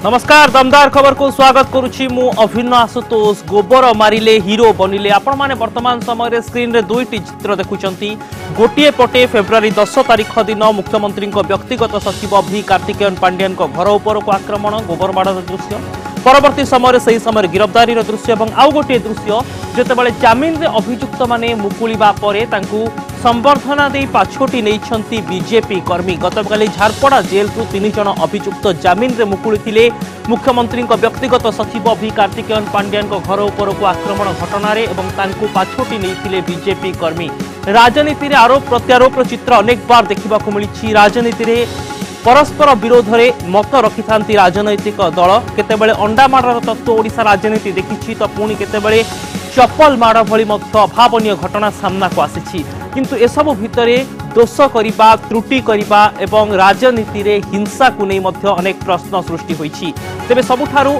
नमस्कार दमदार खबर को स्वागत करुछि मु अभिन्न आशुतोष। गोबर मारिले हीरो बनिले आपण माने वर्तमान समय स्क्रीन रे दुईटी चित्र देखुचंती। गोटे पटे फेब्रुआरी 10 तारिख दिन मुख्यमंत्री व्यक्तिगत सचिव भी कार्तिकेयन पांड्यान घर उपर को आक्रमण गोबर माड़र दृश्य परवर्ती समय से समय गिरफ्तारी दृश्य और आउ गोटे दृश्य जितेबाला जमीन रे अभियुक्त माने मुकुलिबा परे तांकू संबर्धना दे पाछोटी नहीं बीजेपी कर्मी। गतकाली झारपड़ा जेल रु 3 जन अभियुक्त जमीन रे मुकुली मुख्यमंत्री व्यक्तिगत सचिव भी कार्तिकेयन पांड्यान घर उपर को आक्रमण घटना पाछोटी नहीं बीजेपी कर्मी। राजनीति रे आरोप प्रत्यारोप चित्र अनेक बार देखा मिली। राजनीति रे परस्पर विरोध में मत रखि राजनैतिक दल केतेबेले अंडा माड़र तत्व ओडिशा राजनीति देखी तो पुणी केतेबेले चप्पल माड़ भली अभावनीय घटना सामना को आसी। किंतु एसबु भितरे दोष करबा त्रुटि करबा एवं राजनीति रे हिंसा को नहीं मध्य अनेक प्रश्न सृष्टि होईछि। तेबे सबुठारु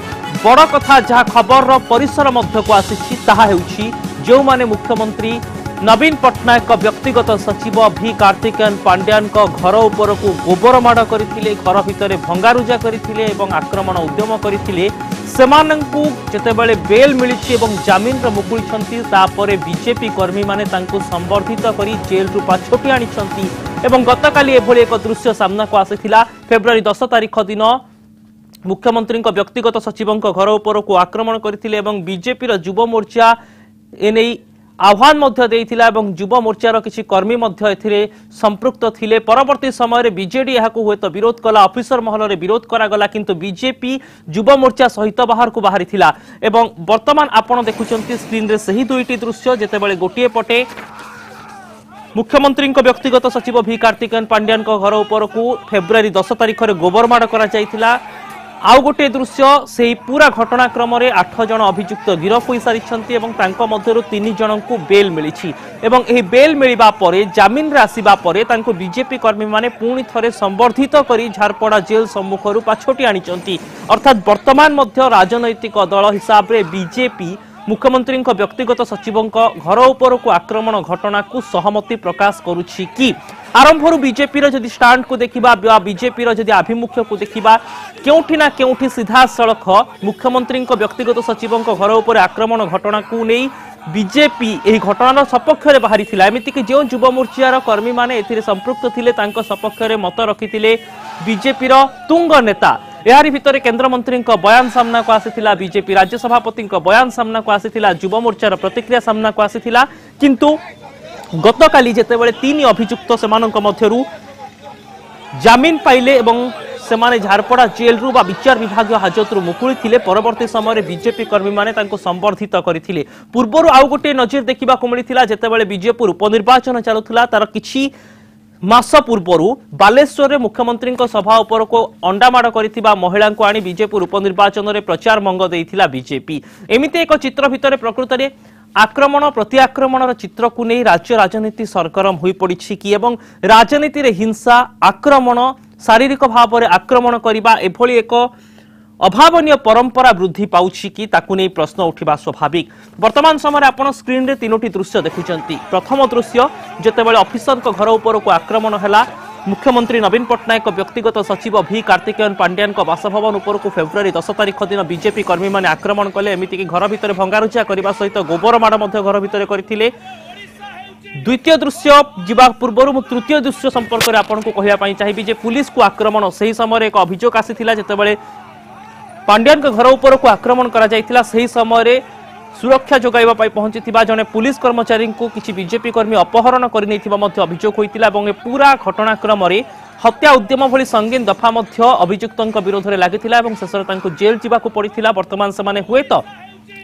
बड़ कथा जहाँ खबर परिसर मध्य को आसी ताहा हेउछि जो माने मुख्यमंत्री नवीन पट्टनायक व्यक्तिगत सचिव भी कार्तिकेयन पांड्यान घर उपर को गोबर माड़ करथिले, घर भितर भंगारुजा करथिले एवं आक्रमण उद्यम करथिले। सेमानंकु जेतेबेले बेल मिलिछि एवं जमीन रे मुकुलिछंती तापरे बीजेपी कर्मी माने तांकु संबर्धित करी जेल रु पाछोटी आनिछंती एवं गतकाली एभली एक दृश्य सामना को आसीथिला। फेब्रुआरी 10 तारिख दिन मुख्यमंत्री व्यक्तिगत सचिव घर उपर को आक्रमण करथिले एवं बीजेपी रो युवा मोर्चा एने आह्वान मध्य देइथिला एवं युवा मोर्चार किछि कर्मी मध्य एथिरे संपृक्त थिले। परवर्ती समय बीजेडी याकु हुए तो विरोध कला, ऑफिसर महल रे विरोध करा गला, किंतु बीजेपी युवा मोर्चा सहित बाहर को बाहरी थिला। एवं वर्तमान आपण देखुचंती स्क्रीन रे सही दुईटी दृश्य जेतेबेले गोटिए पटे मुख्यमंत्री व्यक्तिगत सचिव भी कार्तिकेयन पांड्यान घर उपर को फेब्रुआरी 10 तारिख रे गोबर माड़ करा जायथिला। आउ गोटे दृश्य से पूरा घटनाक्रम 8 जन अभियुक्त गिरफ हो सारी एवं तांको मध्यरु 3 जन को बेल मिली एवं एही बेल मिलिबा परे जमीन रे आसीबा परे तांको बीजेपी कर्मी माने पुणी थरे संबर्धित करी झारपड़ा जेल सम्मुखरु पाछोटी आनिचंती। अर्थात वर्तमान मध्य राजनैतिक दल हिसाब रे बीजेपी मुख्यमंत्री व्यक्तिगत सचिव घर उपर को आक्रमण घटना को सहमति प्रकाश करुछि कि आरंभरू बीजेपी जदि स्टांड को देखा बीजेपी जदि आभिमुख्य को देखा केउठी ना केउठी सीधा सड़क मुख्यमंत्री व्यक्तिगत सचिव घर उपर आक्रमण घटना को नहीं बीजेपी यह घटनार सपक्ष में बाहरी थिला। एमिति कि जो युवा मोर्चार कर्मी माने एथिरे संपृक्त थिले तांको सपक्ष में मत रखिथिले बीजेपी तुंग नेता। यारी भितर केंद्र मंत्री बयान सामना को आसीथिला, बीजेपी राज्य सभापति बयान सामना को आसीथिला, युवा मोर्चार प्रतिक्रिया सामना को आसीथिला। किंतु गतकाली जेतेबेले 3 अभियुक्त सेमानक मध्यरु जमीन पाइले एवं सेमाने झारपड़ा जेल रु बा विचार विभाग हाजत रु मुकुली थिले, परवर्ती समय बीजेपी कर्मी माने तांको संबर्धित करथिले। पूर्वरु आउ गोटे नजर देखिबा को मिलिथिला जेतेबेले बीजेपी उपनिर्वाचन चालुथिला तार किछि मास पूर्वरु बालेश्वर रे मुख्यमंत्री सभा उपर को अंडा माड़ करिथिबा महिला को आनी बीजेपी उपनिर्वाचन रे प्रचार मंग देइथिला बीजेपी। एमिते एक चित्र भितर प्रकृत रे आक्रमण प्रति आक्रमण चित्र को नहीं राज्य राजनीति सरगरम हो पड़ी कि एवं राजनीति रे हिंसा आक्रमण शारीरिक भाव में आक्रमण करने एभली एक अभावनीय परंपरा वृद्धि पाउछि कि ताकु नहीं प्रश्न उठिबा स्वाभाविक। वर्तमान समय आपण स्क्रीन रे 3टी दृश्य देखुचंती। प्रथम दृश्य जेतेबेले ऑफिसर को घर उपर को आक्रमण हैला, मुख्यमंत्री नवीन पट्टनायक व्यक्तिगत सचिव भी कार्तिकेयन पांड्यान बासभवन उपर को फेब्रुआरी 10 तारिख दिन बीजेपी कर्मी माने आक्रमण कले। एमिति कि घर भितर भंगारुजा करबा सहित गोबर माड़ मध्य घर भितर करथिले। द्वितीय दृश्य जीवा पूर्व तृतीय दृश्य संपर्क में आपको कहवाई चाहिए जे पुलिस को आक्रमण से समय एक अभियोग आसीथिला जेतेबेले पांड्यान घर उपर को आक्रमण करा जायथिला। सही समय सुरक्षा जोगाइबा पाई पहुंचीथिबा जने पुलिस कर्मचारी को किछि बीजेपी कर्मी अपहरण करि नैथिबा मध्य अभियोग होइतिला एवं पूरा घटनाक्रम रे हत्या उद्यम भली संगीन दफा मध्य अभियुक्तଙ୍କ विरोध रे लागिथिला एवं शेषरे तांको जेल जीवाकू पड़िथिला। वर्तमान समाने हुए तो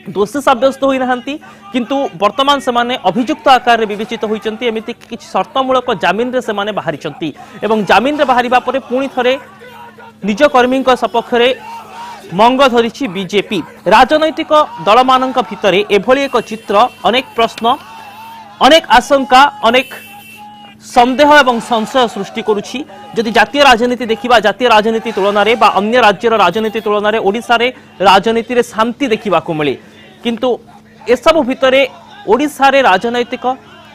दोषी साब्यस्त होई नाहंती किंतु वर्तमान समाने अभियुक्त आकार रे विवेचित होइचंती। एमिति किछि शर्तमूलक जमीन रे समाने बाहरिचंती एवं जमीन रे बाहरिबा परे पुणी थरे निज कर्मीଙ୍କ सपक्षरे मंग धरिछि बीजेपी। राजनैतिक दल मानक भितरे एभली एक चित्र अनेक प्रश्न अनेक आशंका अनेक संदेह एवं संशय सृष्टि करुछि। जदि जातीय राजनीति देखिबा जातीय राजनीति तुलन में अन्य राज्यर राजनीति तुलन में ओडिशा रे राजनीति रे शांति देखा मिले, किंतु एसबु भितरे ओडिशा रे राजनैतिक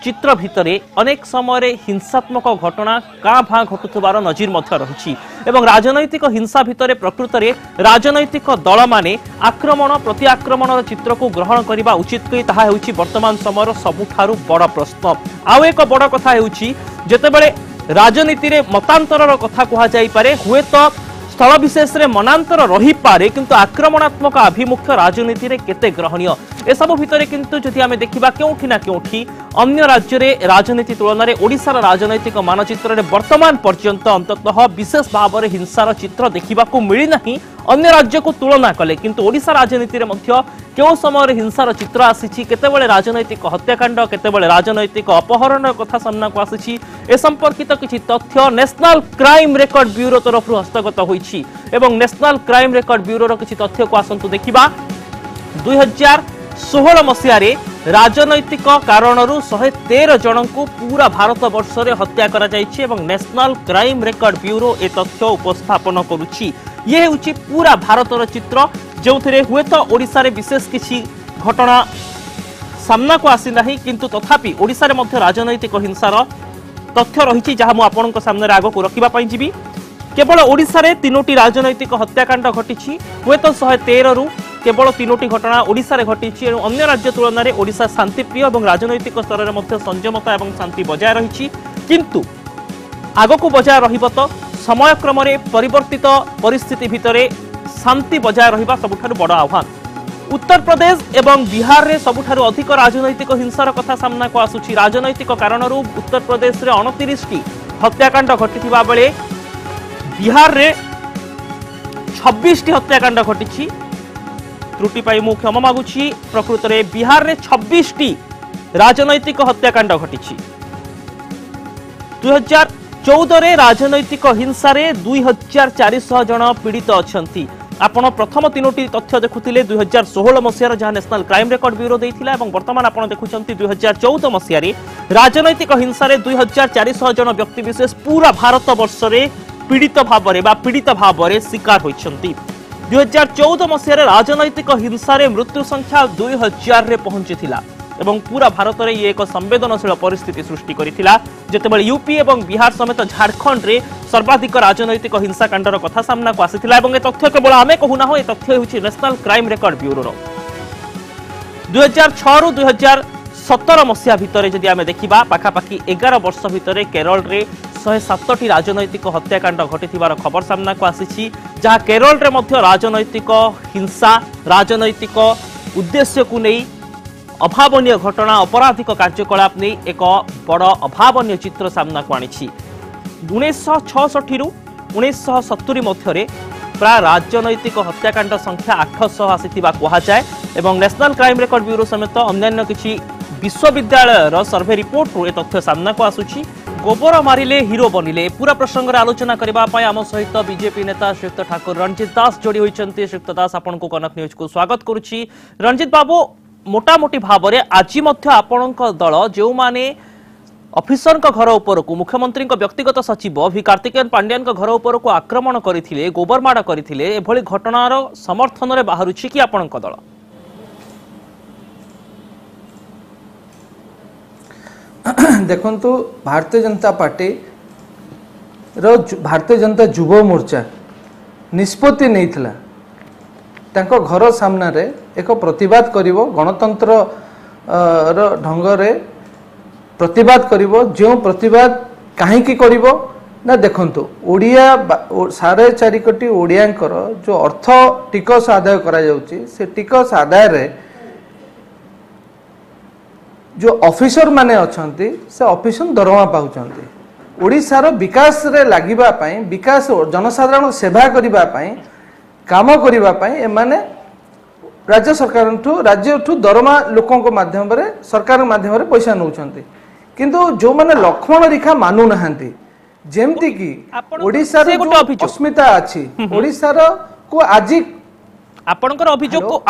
चित्र भितरे अनेक समय हिंसात्मक घटना काँ भाँ घटुवार नजिर रही एवं राजनैतिक हिंसा भितर प्रकृत में राजनैतिक दल माने आक्रमण प्रति आक्रमण चित्र को ग्रहण करने उचित कि ताहा हेउछि वर्तमान समय सबुठारु बड़ प्रश्न। आउ एक बड़ कथा हेउछि जेतेबेले राजनीति रे मतांतर कथा कहा जाई पारे हुए तो स्थल विशेष रे मनांतर रही पारे किंतु आक्रमणात्मक आभिमुख्य राजनीति रे केते ग्रहणीय ए सब भितरे किंतु जदि आमे देखिबा केउठी ना केउठी अन्य राज्य रे राजनीति तुलन में ओडिशार राजनैतिक मानचित्र रे वर्तमान पर्यंत अंततः विशेष भाव में हिंसार चित्र देखा मिली नहीं अन्य राज्य को तुलना कले किंतु ओडिशा राजनीति रे मध्य केउ समय हिंसार चित्र आसी केतेबेले राजनैतिक हत्याकांड केतेबेले राजनैतिक अपहरण कथा सामना को आसी ए संपर्कित किछि तथ्य नेशनल क्राइम रेकर्ड ब्यूरो तरफ हस्तगत होईछि एवं नेशनल क्राइम रेकर्ड ब्यूरो किछि तथ्य को आसंतु देखिबा 2016 मसीह राजनैतिक कारणरू 113 जन को पूरा भारत वर्ष रे हत्या करा जायछि एवं नेशनल क्राइम रेकर्ड ब्यूरो ए तथ्य उपस्थापन करुछि। ये हेउछि पूरा भारतर चित्र जो हुए तो ओडिशा रे विशेष किसी घटना सामना को आसी नाही किंतु तथापि ओडिशा रे मध्य राजनैतिक हिंसार तथ्य रही जहाँ मुझे आपण सामने आग को रखा जी केवल ओडिशा रे 3टी राजनैतिक हत्याकांड घटी हुए तो 113 रु केवल 3टी घटना ओडिशा रे घटी अन्य राज्य तुलन में ओडिशा शांतिप्रिय और राजनैतिक स्तर में संयमता और शांति बजाय रही किंतु आग को बजाय रहिबो तो समयक्रम परिवर्तित परिस्थिति भितर शांति बजाय रहिबा सबुठारु बड़ आह्वान। उत्तर प्रदेश एवं बिहार रे सबुठारु अधिक राजनैतिक हिंसार कथा सामना को आसुछि। राजनैतिक कारणरू उत्तर प्रदेश रे 29टी हत्याकांड घटिथिबा बेले बिहार रे 26टी हत्याकांड घटिछि। त्रुटि पाई मु क्षमा मागुछि प्रकृत रे बिहार रे 26टी राजनैतिक हत्याकांड घटिछि। 2014 रे राजनैतिक हिंसा रे 2400 जन पीड़ित अछंती। आपण प्रथम 3टी तथ्य देखुथिले 2016 मसीहार जहां नेशनल क्राइम रेकर्ड ब्यूरो देइथिला एवं वर्तमान आपण देखुछंती 2014 मसीहा रे राजनैतिक हिंसा रे 2400 जन व्यक्ति विशेष पूरा भारत वर्ष रे पीड़ित भाव रे शिकार होइछंती। 2014 मसीहार राजनैतिक हिंसा रे मृत्यु संख्या 2000 रे पहुंचीथिला एवं पूरा भारत में ये एक संवेदनशील परिस्थिति सृष्टि करिथिला जेतेबेले यूपी एवं बिहार समेत झारखंड रे सर्वाधिक राजनैतिक हिंसाकांडर कथा सामना को आसीथिला एवं ए तथ्य केवल आमे कहूना हो ए तथ्य होछि नेशनल क्राइम रेकर्ड ब्यूरो 2006 रु 2017 मसीहा भितर जदि आमे देखिबा पाखापाखि 11 वर्ष भितर केरल रे 107टी राजनैतिक हत्याकांड घटिथिबार खबर सामना को आसीछि जहाँ केरल रे मध्य राजनैतिक हिंसा राजनैतिक उद्देश्य को नहीं अभावनीय घटना अपराधिक कार्यकलाप नहीं एक बड़ अभावनीय चित्र सामना को आनी 1966 रु 1970 मध्य प्राय राजनैतिक हत्याकांड संख्या 800 आसीथिबा कहुए एवं नेशनल क्राइम रेकर्ड ब्यूरो समेत अन्य किसी विश्वविद्यालय सर्वे रिपोर्ट रू ए तथ्य सामना को आसुछि। गोबर मारिले हिरो बनिले पूरा प्रसंग आलोचना करने आम सहित बीजेपी नेता श्रीयुक्त ठाकुर रणजित दास जोड़ी होती। श्रीयुक्त दास आपण को कनक न्यूज को स्वागत करुच्ची। रणजित बाबू मोटामोटी भाव में आज आपण दल जो माने ऑफिसर घर उपर को मुख्यमंत्री व्यक्तिगत सचिव वी कार्तिकेयन पांड्यान घर उपर को आक्रमण करथिले गोबरमाड़ करथिले एभली घटनार समर्थन रे बाहरुछि कि आपण दल देखंतु भारतीय जनता पार्टी भारतीय जनता युव मोर्चा निष्पत्ति नहीं तांको घर सामना रे एक प्रतिवाद करिवो गणतंत्र ढंग रे प्रतिवाद करिवो जो प्रतिवाद काहे की करिवो ना देखंतु ओडिया 4.5 कोटी ओडियांकर जो अर्थ टिकस आदाय करा जाउची से टिकस आदाय रे जो ऑफिसर माने अछंती से ऑफिसर दरमा पाउचंती ओडिशार विकास रे लागिबा पई विकास जनसाधारण सेवा करिबा पई काम करिबा पई एमाने राज्य सरकार राज्य दरमा लोकों को माध्यम रे सरकार माध्यम रे पैसा नउचंती किंतु जो माने लक्ष्मण रेखा मानु नहांती जेमती की ओडिशा रे अस्मिता अछि ओडिशार को आजि आपणकर अभियोग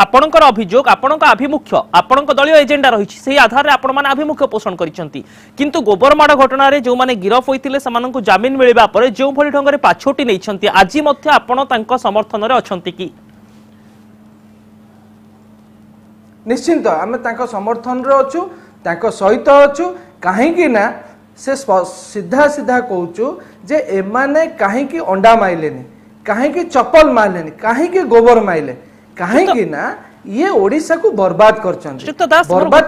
आपणक आभिमुख्य आपणक दलीय एजेंडा रही से आधार आपण माने आभिमुख्य पोषण करिसंती किंतु गोबरमाड़ घटना रे जो माने गिरफ होइतिले समानंकु जामिन मिलिबा परे जो भली ढंग रे पाछोटी नैछंती आज मध्य आपण तांको समर्थन रे अछंती की निश्चिंत आमे तांको समर्थन रे अछु तांको सहित अछु कहीं ना से सीधा सीधा कहूचु जे एमाने कहीं अंडा माइलेनी कहीं चप्पल मारलेनी कहीं गोबर माइले कहीं ना ये ओडिशा को बर्बाद बर्बाद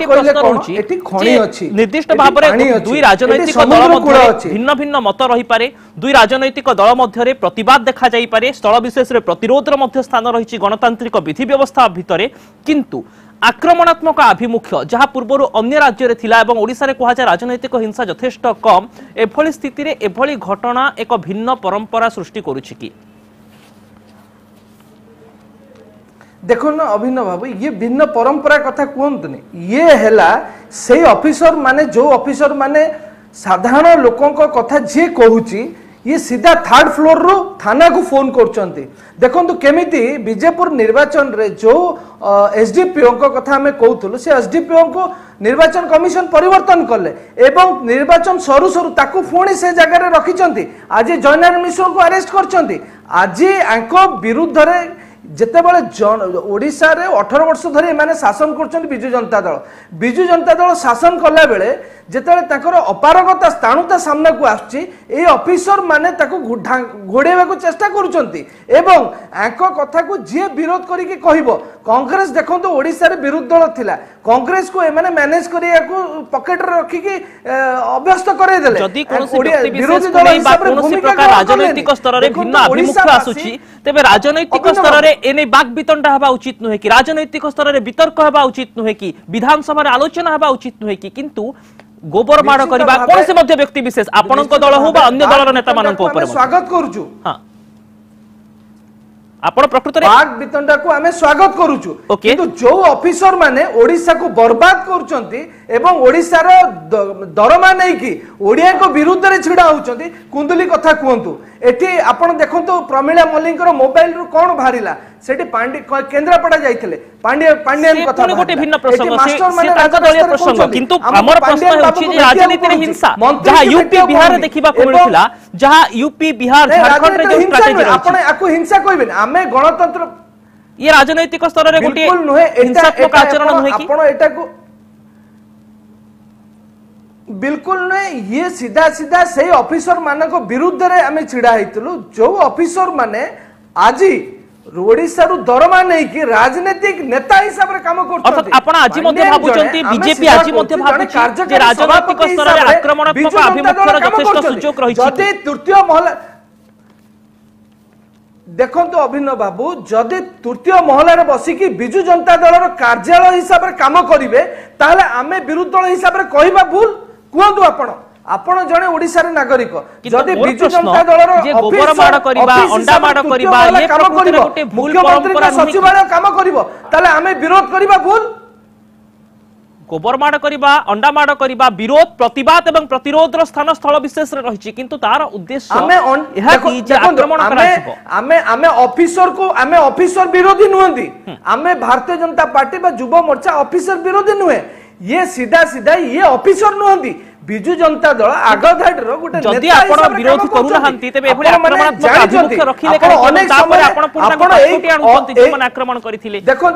खणी अछि निर्दिष्ट भाव में दुई राजनैतिक दल मध्य भिन्न भिन्न मत रही पारे दुई राजनैतिक दल मध्य प्रतिवाद देखा जाई पारे स्थल विशेष रे प्रतिरोध मध्य स्थान रही गणतांत्रिक विधि व्यवस्था भितरे किंतु आक्रमणात्मक आभिमुख्य जहाँ पूर्व अन्य राज्य थिला एवं ओडिशा रे कहा जाय राजनैतिक हिंसा यथेष्ट कम एभली स्थिति रे एभली घटना एक भिन्न परंपरा सृष्टि करूछि कि देखो ना अभिनव बाबू ये भिन्न परंपरा कथा कहतुनि ये हैला से ऑफिसर माने जो ऑफिसर माने साधारण लोकों को कथा जे कहूची ये सीधा थर्ड फ्लोर रो थाना को फोन करचंती देखंतु केमिति बीजेपुर निर्वाचन रे जो एसडीपीओ को कथा हमें कहउथुलु से एसडीपीओ को निर्वाचन कमिशन परिवर्तन कले एवं निर्वाचन सरू सरू ताकू फोनी से जगह रे रखिचंती आज जयनारायण मिश्र को अरेस्ट करचंती आज आंको विरुद्ध रे जेतेबेले ओडिशा रे 18 वर्ष धरी माने शासन करछन बिजु जनता दल शासन कला बेले जेतेबेले ताकर अपारगता स्थाणुता सामना को आछि ए ऑफिसर माने ताको घोड़ेबा को चेष्टा करूछंती एवं आंको कथा को जे विरोध करी के कहबो कांग्रेस देखंतो ओडिशा रे विरोध दल थिला कांग्रेस को ए माने मैनेज करिया को पॉकेट रे रखी के अभ्यस्त करे देले जदी कोनोसी व्यक्ति विशेष को नै बा कोनोसी प्रकार राजनैतिक स्तर रे भिन्न अभिमुख्य आसुची तेबे राजनैतिक स्तर रे एने बाग वितंडा हबा उचित नुहे कि राजनैतिक स्तर रे वितर्क हबा उचित नुहे कि विधानसभा रे आलोचना हबा उचित नुहे कि किंतु गोबर माड़ करबा कोन से मध्य व्यक्ति विशेष आपनक दल हो बा अन्य दलर नेता मानक ऊपर स्वागत करूछु हां आपण प्रकृत रे बाग वितंडा को हमें स्वागत करूछु किंतु जो ऑफिसर माने ओडिशा को बर्बाद करचंती एवं ओडिसा रो दरमा नै कि ओडिया को विरुद्ध रे छिडा होचंती कुंदली कथा कहंतु एठी आपण देखंतु प्रमिला मल्लिकर मोबाइल रु कोन भारिला सेठी पांडे केंद्रापड़ा जाइथिले पांड्यन कथा गोटे भिन्न प्रसंग से तांका दलीय प्रसंग किंतु हमर प्रश्न होछि जे राजनीति रे हिंसा जहां यूपी बिहार रे देखिबा को मिलथिला जहां यूपी बिहार झारखंड रे जो स्ट्रेटजी रहछि आपण आकु हिंसा कहबेन हमें गणतंत्र ये राजनैतिक स्तर रे गोटे हिंसात्मक आचरण होय कि आपण एटा को बिल्कुल नहीं ये सीधा सीधा से ऑफिसर मानक विरुद्ध रे हमें छिड़ा हैतलु जो ऑफिसर माने आजी ओडिसा रु दरमा नै कि राजनीतिक नेता हिसाब रे काम करछथि अर्थात आपण आजी मध्ये भाबुचंती बीजेपी आजी मध्ये भाबुची जे राजनीतिक स्तर रे आक्रमणात्मक अभिमुख्यर यथेष्ट सूचक रहिछि जदि तृतीय महला देखंतु अभिनव बाबू जदि तृतीय महला रे बसी कि बिजु जनता दल रो कार्यालय हिसाब रे काम करिवे ताले आमे विरोध दल हिसाब रे कहिबा भूल कहतु आपण जने ओडिसा रे नागरिक जदि बिजु जनता दल रो जे गोबर माड़ करिबा अंडा माड़ करिबा ये प्रकृति रे गोटे भूल परंपरा सचिवालय काम करिवो ताले आमे विरोध करिबा भूल गोबर माड़ करिबा अंडा माड़ करिबा विरोध प्रतिवाद एवं प्रतिरोध रो स्थान स्थल विशेष रे रहिछि किंतु तार उद्देश्य एहा कि जे आक्रमण कराइबो आमे ऑफिसर विरोधी नुहंती आमे भारतीय जनता पार्टी बा युवा मोर्चा ऑफिसर विरोधी नुहे ये सीधा सीधा ये ऑफिसर नुहंती बिजु जनता दल आगधाड रो गुटे जदि आपण विरोध करू नहंती तबे एभली आक्रमणात्मक अभिमुख्य रखिले अनेक तापर आपण पूर्ण कोटी आणुचंती जे मन आक्रमण करिथिले देखो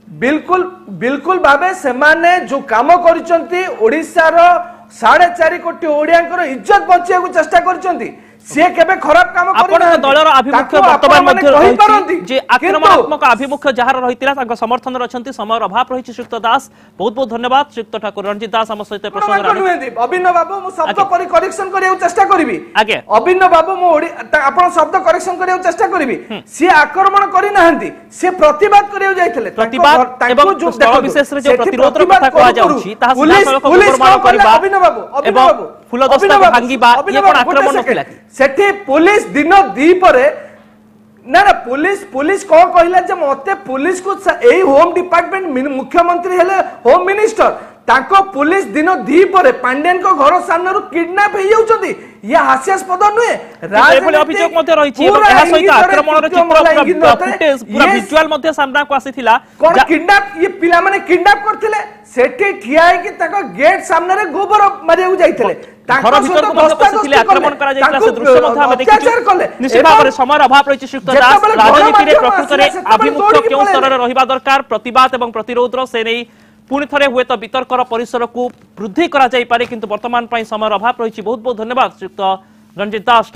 बिल्कुल भावे से माने जो काम करिसंती ओडिसा रो 4.5 कोटी ओडियांकर इज्जत बचिया को चेष्टा करिसंती से केबे खराब काम करि आपण दलर अभिमुख्य वर्तमान मध्ये रहिछि जे आक्रमणात्मक अभिमुख्य जहार रहितिला तांका समर्थन रछंती समय अभाव रहिछि श्रीयुक्त दास बहुत बहुत धन्यवाद श्रीयुक्त ठाकुर रणजीत दास हम सहित प्रसंग राणी अभिनव बाबू मु शब्द करेक्शन करियो चेष्टा करबी आगे अभिनव बाबू मु आपण शब्द करेक्शन करियो चेष्टा करबी से आक्रमण करि नहंती से प्रतिवाद करियो जाइथिले प्रतिवाद एवं जो स्थल विशेष रे जो प्रतिरोध रो कथा कहआ जाउछि ताहा सीधा गोबर माड़ करबा अभिनव बाबू एवं फुलदस्ता भांगीबा ये कोन आक्रमण नथिला सेठी पुलिस दिन दी परे ना ना पुलिस कौन कहला जे मते पुलिस को एई होम डिपार्टमेंट मुख्यमंत्री हेले होम मिनिस्टर ताको पुलिस दिन दी परे पांड्यन को घर सामने रो किडनैप हे जाउछंती या हास्यास्पद नुहे राजनीति अभियोग मध्ये रहिछि एवं एहा सहित आक्रमण रो चित्र पूरा फुटेज पूरा विजुअल मध्ये सामना को आसीथिला कोन किडनैप ये पिला माने किडनैप करथिले सेठी ठिया है कि ताको गेट सामने रे गोबर मारिया जाइथिले घर भीतर को मध्ये बसिथिले आक्रमण करा जाइतला से दृश्य मध्ये हम देखिछु निश्चित भाव रे समय अभाव रहिछि श्रीयुक्त दास राजनीति रे प्रकृत रे अभिमुख्य केउ स्तर रे रहिबा दरकार प्रतिवाद एवं प्रतिरोध रो से नै पुणी थे हुए तो वितर्कर परिसर को वृद्धि करा जाई पारे किंतु वर्तमान समय अभाव रही। बहुत बहुत धन्यवाद श्रीयुक्त रंजित दास।